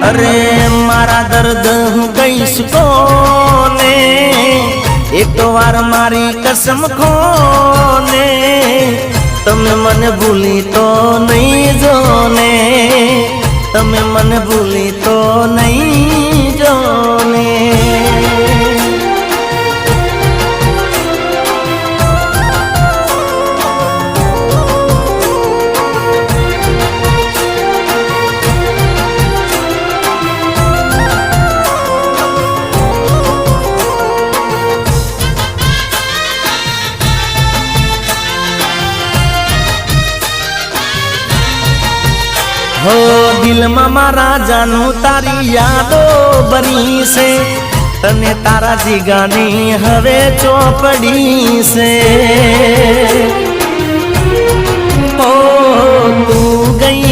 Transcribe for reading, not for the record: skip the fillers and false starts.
अरे मारा दर्द हूँ कईस कोने एक वार मारी कसम खोने तमे मन भूली तो नहीं जोने तमे मन भूली तो नहीं जोने हो दिल में मारा जानू तारी यादो बनी से तने तारा जीगानी हवे चौपड़ी से